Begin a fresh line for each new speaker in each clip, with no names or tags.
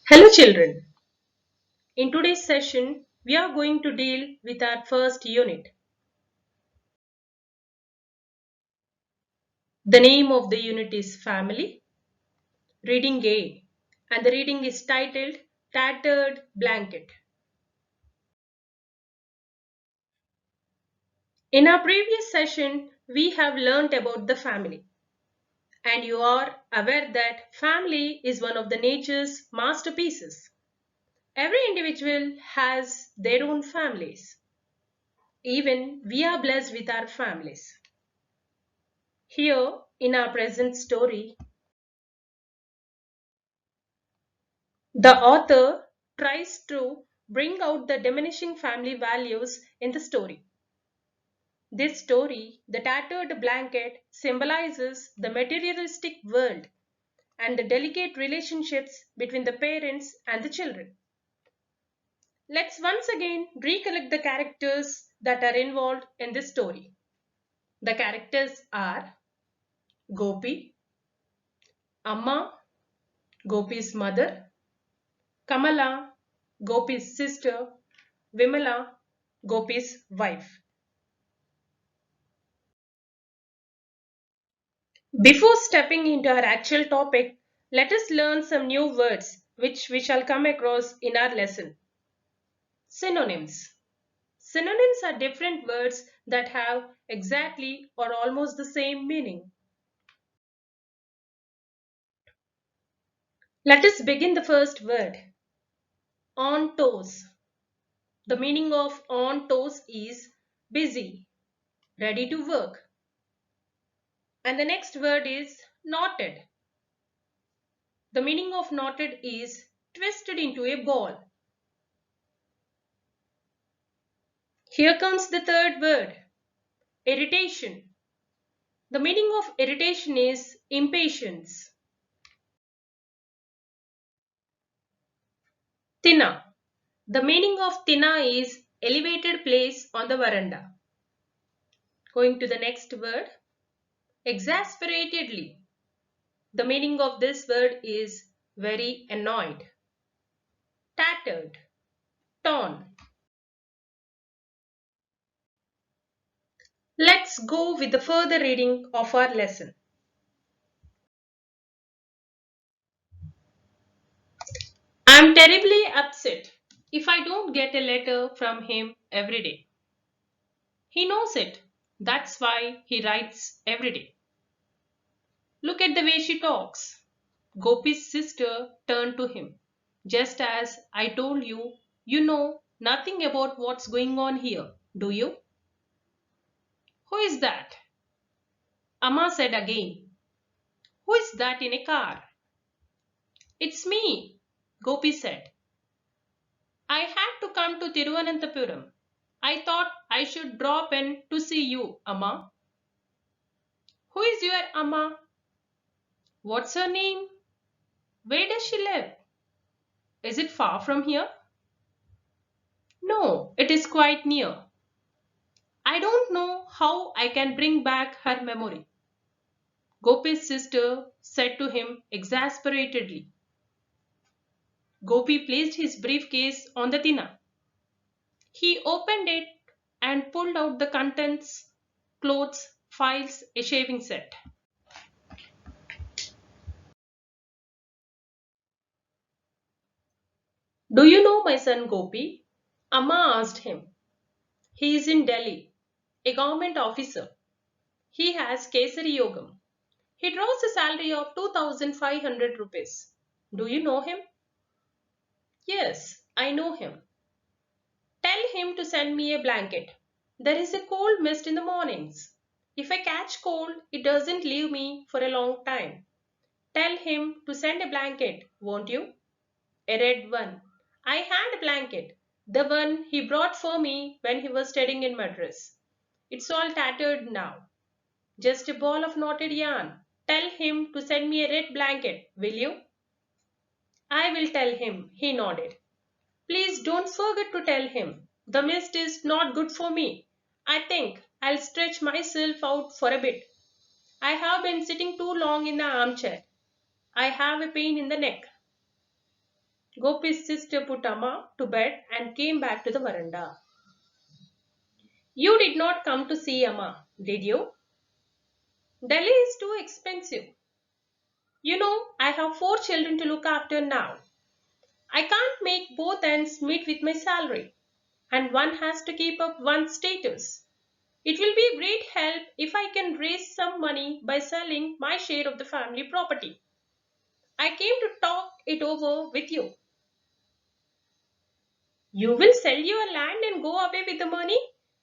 Hello children. In today's session, we are going to deal with our first unit. The name of the unit is Family, Reading A, and the reading is titled Tattered Blanket. In our previous session, we have learnt about the family. And you are aware that family is one of the nature's masterpieces. Every individual has their own families. Even we are blessed with our families. Here, in our present story, the author tries to bring out the diminishing family values in the story. This story, The Tattered Blanket, symbolizes the materialistic world and the delicate relationships between the parents and the children. Let's once again recollect the characters that are involved in this story. The characters are Gopi, Amma, Gopi's mother, Kamala, Gopi's sister, Vimala, Gopi's wife. Before stepping into our actual topic, let us learn some new words which we shall come across in our lesson. Synonyms. Synonyms are different words that have exactly or almost the same meaning. Let us begin the first word. On toes. The meaning of on toes is busy, ready to work. And the next word is knotted. The meaning of knotted is twisted into a ball. Here comes the third word, irritation. The meaning of irritation is impatience. Tina. The meaning of tina is elevated place on the veranda. Going to the next word, exasperatedly. The meaning of this word is very annoyed. Tattered, torn. Let's go with the further reading of our lesson. I'm terribly upset if I don't get a letter from him every day. He knows it. That's why he writes every day. Look at the way she talks. Gopi's sister turned to him. Just as I told you, you know nothing about what's going on here, do you? Who is that? Amma said again. Who is that in a car? It's me, Gopi said. I had to come to Tiruvananthapuram. I thought I should drop in to see you, Amma. Who is your Amma? What's her name? Where does she live? Is it far from here? No, it is quite near. I don't know how I can bring back her memory. Gopi's sister said to him exasperatedly. Gopi placed his briefcase on the tina. He opened it and pulled out the contents, clothes, files, a shaving set. Do you know my son Gopi? Amma asked him. He is in Delhi, a government officer. He has Kesari Yogam. He draws a salary of 2500 rupees. Do you know him? Yes, I know him. Tell him to send me a blanket. There is a cold mist in the mornings. If I catch cold, it doesn't leave me for a long time. Tell him to send a blanket, won't you? A red one. I had a blanket. The one he brought for me when he was studying in Madras. It's all tattered now. Just a ball of knotted yarn. Tell him to send me a red blanket, will you? I will tell him, he nodded. Please don't forget to tell him. The mist is not good for me. I think I'll stretch myself out for a bit. I have been sitting too long in the armchair. I have a pain in the neck. Gopi's sister put Amma to bed and came back to the veranda. You did not come to see Amma, did you? Delhi is too expensive. You know, I have 4 children to look after now. I can't make both ends meet with my salary, and one has to keep up one's status. It will be a great help if I can raise some money by selling my share of the family property. I came to talk it over with you. You will sell your land and go away with the money?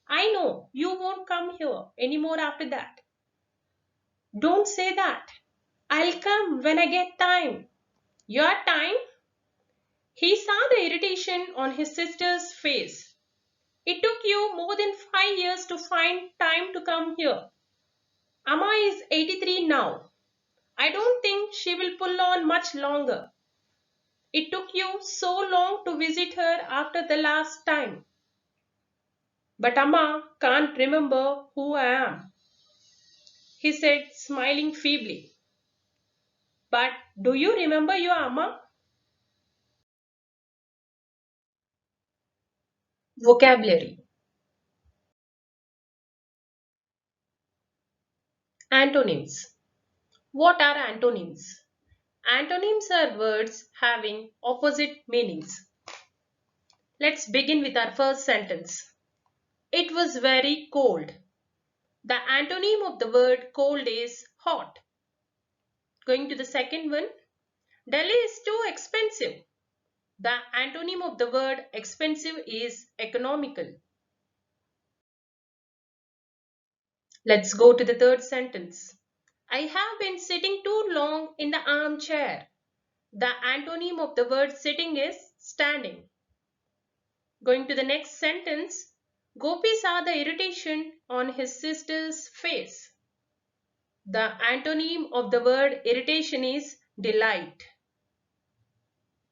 I know you won't come here anymore after that. Don't say that. I'll come when I get time. Your time? He saw the irritation on his sister's face. It took you more than 5 years to find time to come here. Amma is 83 now. I don't think she will pull on much longer. It took you so long to visit her after the last time. But Amma can't remember who I am, he said, smiling feebly. But do you remember your Amma? Vocabulary. Antonyms. What are antonyms? Antonyms are words having opposite meanings. Let's begin with our first sentence. It was very cold. The antonym of the word cold is hot. Going to the second one. Delhi is too expensive. The antonym of the word expensive is economical. Let's go to the third sentence. I have been sitting too long in the armchair. The antonym of the word sitting is standing. Going to the next sentence. Gopi saw the irritation on his sister's face. The antonym of the word irritation is delight.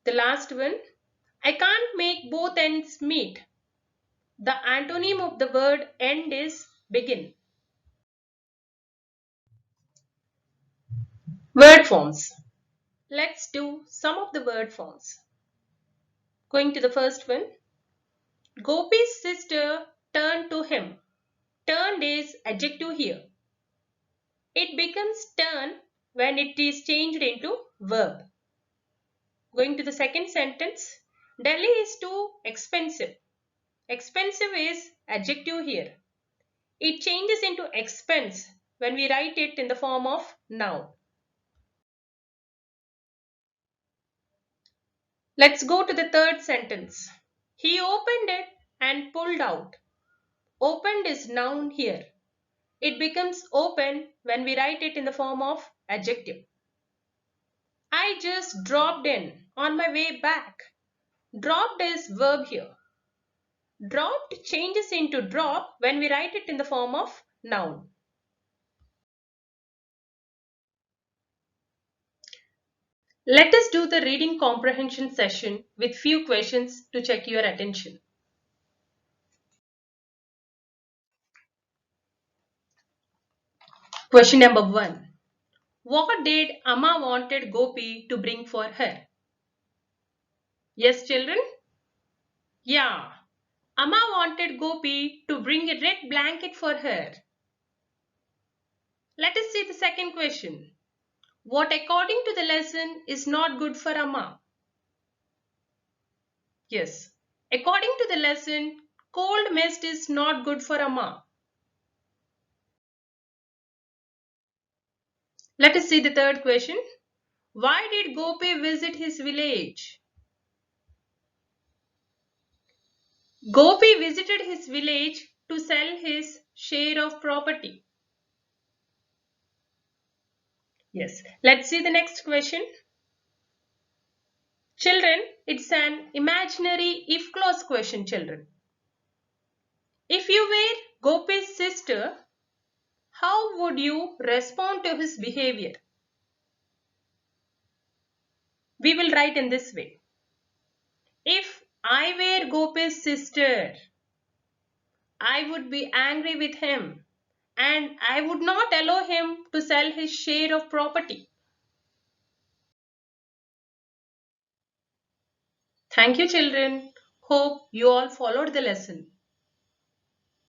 The last one. I can't make both ends meet. The antonym of the word end is begin. Word forms. Let's do some of the word forms. Going to the first one. Gopi's sister turned to him. Turned is adjective here. It becomes turn when it is changed into verb. Going to the second sentence. Delhi is too expensive. Expensive is adjective here. It changes into expense when we write it in the form of noun. Let's go to the third sentence. He opened it and pulled out. Opened is noun here. It becomes open when we write it in the form of adjective. I just dropped in on my way back. Dropped is verb here. Dropped changes into drop when we write it in the form of noun. Let us do the reading comprehension session with few questions to check your attention. Question number 1. What did Amma wanted Gopi to bring for her? Yes, children? Yeah. Amma wanted Gopi to bring a red blanket for her. Let us see the second question. What according to the lesson is not good for Amma? Yes. According to the lesson, cold mist is not good for Amma. Let us see the third question. Why did Gopi visit his village? Gopi visited his village to sell his share of property. Yes. Let's see the next question. Children, it's an imaginary if clause question, children. If you were Gopi's sister, how would you respond to his behavior? We will write in this way. If I were Gopi's sister, I would be angry with him and I would not allow him to sell his share of property. Thank you, children. Hope you all followed the lesson.